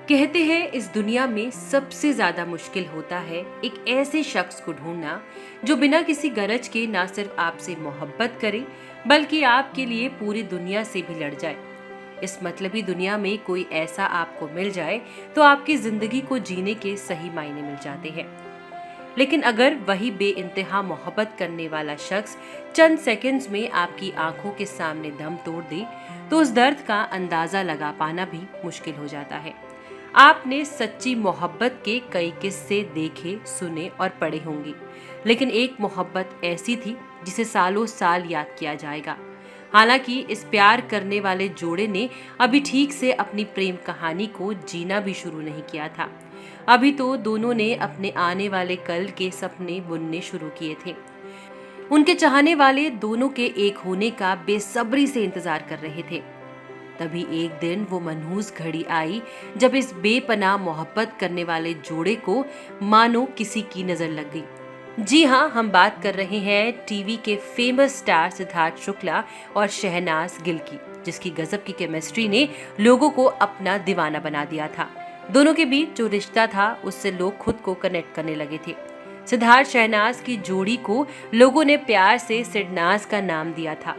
कहते हैं इस दुनिया में सबसे ज्यादा मुश्किल होता है एक ऐसे शख्स को ढूंढना जो बिना किसी गरज के ना सिर्फ आपसे मोहब्बत करे बल्कि आपके लिए पूरी दुनिया से भी लड़ जाए। इस मतलबी दुनिया में कोई ऐसा आपको मिल जाए तो आपकी जिंदगी को जीने के सही मायने मिल जाते हैं। लेकिन अगर वही बेइंतहा मोहब्बत करने वाला शख्स चंद सेकंड्स में आपकी आंखों के सामने दम तोड़ दे तो उस दर्द का अंदाजा लगा पाना भी मुश्किल हो जाता है। आपने सच्ची मोहब्बत के कई किस्से देखे, सुने और पढ़े होंगे, लेकिन एक मोहब्बत ऐसी थी जिसे सालों साल याद किया जाएगा। हालांकि इस प्यार करने वाले जोड़े ने अभी ठीक से अपनी प्रेम कहानी को जीना भी शुरू नहीं किया था। अभी तो दोनों ने अपने आने वाले कल के सपने बुनने शुरू किए थे। उनके चाहने वाले दोनों के एक होने का बेसब्री से इंतजार कर रहे थे। तभी एक दिन वो मनहूस घड़ी आई जब इस बेपनाह मोहब्बत करने वाले जोड़े को मानो किसी की नजर लग गई। जी हाँ, हम बात कर रहे हैं टीवी के फेमस स्टार सिद्धार्थ शुक्ला और शहनाज गिल की, जिसकी गजब की केमिस्ट्री ने लोगों को अपना दीवाना बना दिया था। दोनों के बीच जो रिश्ता था उससे लोग खुद को कनेक्ट करने लगे थे। सिद्धार्थ शहनाज की जोड़ी को लोगों ने प्यार से सिडनाज का नाम दिया था।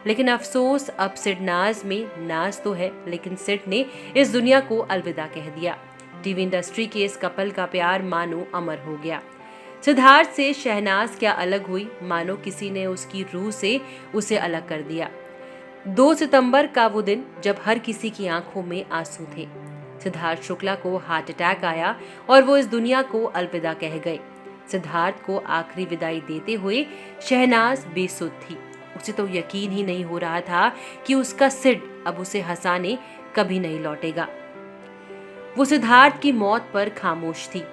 लेकिन अफसोस, अब सिडनाज में नाज तो है लेकिन सिड ने इस दुनिया को अलविदा कह दिया। टीवी इंडस्ट्री के इस कपल का प्यार मानो अमर हो गया। सिद्धार्थ से शहनाज क्या अलग हुई, मानो किसी ने उसकी रूह से उसे अलग कर दिया। 2 सितंबर का वो दिन जब हर किसी की आंखों में आंसू थे। सिद्धार्थ शुक्ला को हार्ट अटैक आया और वो इस दुनिया को अलविदा कह गए। सिद्धार्थ को आखिरी विदाई देते हुए शहनाज बेसुध थी। उसे तो यकीन ही नहीं हो रहा था कि उसका सिड अब उसे हंसाने कभी नहीं लौटेगा। वो सिद्धार्थ की मौत पर खामोश थी।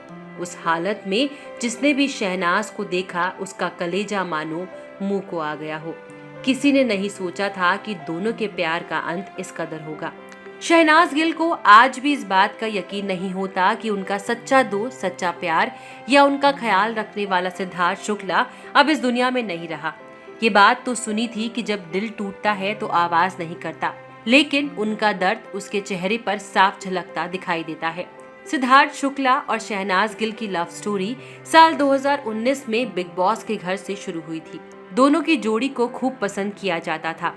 उस हालत में जिसने भी शहनाज को देखा उसका कलेजा मानो मुंह को आ गया हो। किसी ने नहीं सोचा था कि दोनों के प्यार का अंत इस कदर होगा। शहनाज गिल को आज भी इस बात का यकीन नहीं होता कि उनका सच्चा दोस्त, सच्चा प्यार या उनका ख्याल रखने वाला सिद्धार्थ शुक्ला अब इस दुनिया में नहीं रहा। ये बात तो सुनी थी कि जब दिल टूटता है तो आवाज नहीं करता, लेकिन उनका दर्द उसके चेहरे पर साफ झलकता दिखाई देता है। सिद्धार्थ शुक्ला और शहनाज गिल की लव स्टोरी साल 2019 में बिग बॉस के घर से शुरू हुई थी। दोनों की जोड़ी को खूब पसंद किया जाता था।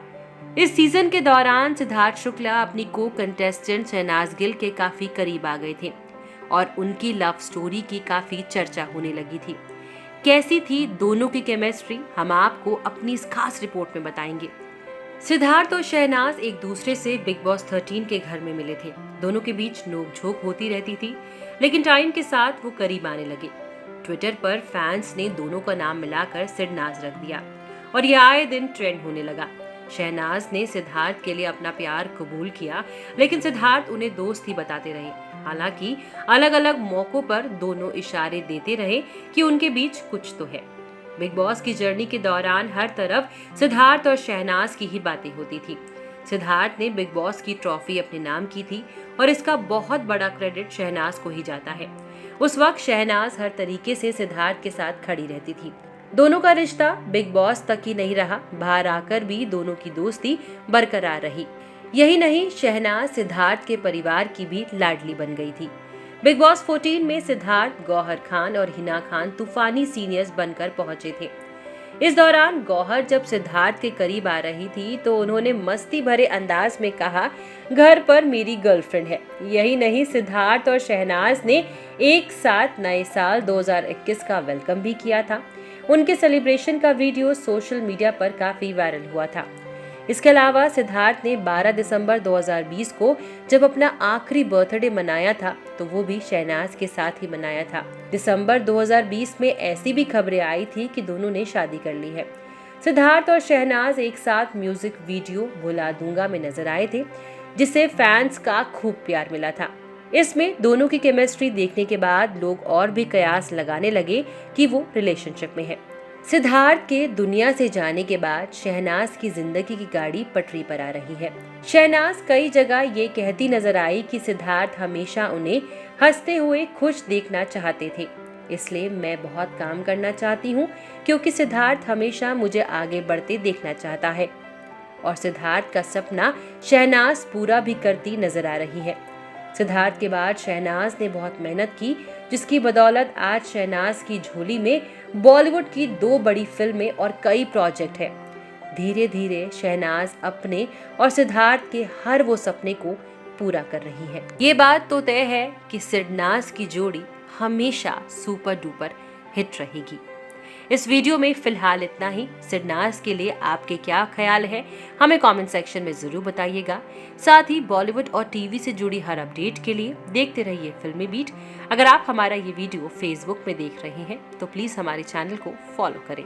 इस सीजन के दौरान सिद्धार्थ शुक्ला अपनी को कंटेस्टेंट शहनाज गिल के काफी करीब आ गए थे और उनकी लव स्टोरी की काफी चर्चा होने लगी थी। कैसी थी दोनों की केमिस्ट्री, हम आपको अपनी इस खास रिपोर्ट में बताएंगे। सिद्धार्थ और शहनाज एक दूसरे से बिग बॉस 13 के घर में मिले थे। दोनों के बीच नोकझोंक होती रहती थी, लेकिन टाइम के साथ वो करीब आने लगे। ट्विटर पर फैंस ने दोनों का नाम मिलाकर सिडनाज रख दिया और ये आए दिन ट्रेंड होने लगा। शहनाज ने सिद्धार्थ के लिए अपना प्यार कबूल किया, लेकिन सिद्धार्थ उन्हें दोस्त ही बताते रहे। हालांकि अलग अलग मौकों पर दोनों इशारे देते रहे कि उनके बीच कुछ तो है। बिग बॉस की जर्नी के दौरान हर तरफ सिद्धार्थ और शहनाज की ही बातें होती थी। सिद्धार्थ ने बिग बॉस की ट्रॉफी अपने नाम की थी और इसका बहुत बड़ा क्रेडिट शहनाज को ही जाता है। उस वक्त शहनाज हर तरीके से सिद्धार्थ के साथ खड़ी रहती थी। दोनों का रिश्ता बिग बॉस तक ही नहीं रहा, बाहर आकर भी दोनों की दोस्ती बरकरार रही। यही नहीं, शहनाज सिद्धार्थ के परिवार की भी लाडली बन गई थी। बिग बॉस 14 में सिद्धार्थ, गौहर खान और हिना खान तूफानी सीनियर्स बनकर पहुंचे थे। इस दौरान गौहर जब सिद्धार्थ के करीब आ रही थी तो उन्होंने मस्ती भरे अंदाज में कहा, घर पर मेरी गर्लफ्रेंड है। यही नहीं, सिद्धार्थ और शहनाज ने एक साथ नए साल 2021 का वेलकम भी किया था। उनके सेलिब्रेशन का वीडियो सोशल मीडिया पर काफी वायरल हुआ था। इसके अलावा सिद्धार्थ ने 12 दिसंबर 2020 को जब अपना आखिरी बर्थडे मनाया था तो वो भी शहनाज के साथ ही मनाया था। दिसंबर 2020 में ऐसी भी खबरें आई थी कि दोनों ने शादी कर ली है। सिद्धार्थ और शहनाज एक साथ म्यूजिक वीडियो भुला दूंगा में नजर आए थे, जिसे फैंस का खूब प्यार मिला था। इसमें दोनों की केमिस्ट्री देखने के बाद लोग और भी कयास लगाने लगे कि वो रिलेशनशिप में है। सिद्धार्थ के दुनिया से जाने के बाद शहनाज की जिंदगी की गाड़ी पटरी पर आ रही है। शहनाज कई जगह ये कहती नजर आई कि सिद्धार्थ हमेशा उन्हें हंसते हुए खुश देखना चाहते थे, इसलिए मैं बहुत काम करना चाहती हूँ क्योंकि सिद्धार्थ हमेशा मुझे आगे बढ़ते देखना चाहता है। और सिद्धार्थ का सपना शहनाज पूरा भी करती नजर आ रही है। सिद्धार्थ के बाद शहनाज ने बहुत मेहनत की, जिसकी बदौलत आज शहनाज की झोली में बॉलीवुड की 2 बड़ी फिल्में और कई प्रोजेक्ट हैं। धीरे धीरे शहनाज अपने और सिद्धार्थ के हर वो सपने को पूरा कर रही है। ये बात तो तय है कि सिडनाज की जोड़ी हमेशा सुपर डुपर हिट रहेगी। इस वीडियो में फिलहाल इतना ही। सिडनाज के लिए आपके क्या ख्याल है, हमें कमेंट सेक्शन में जरूर बताइएगा। साथ ही बॉलीवुड और टीवी से जुड़ी हर अपडेट के लिए देखते रहिए फिल्मी बीट। अगर आप हमारा ये वीडियो फेसबुक में देख रहे हैं तो प्लीज हमारे चैनल को फॉलो करें।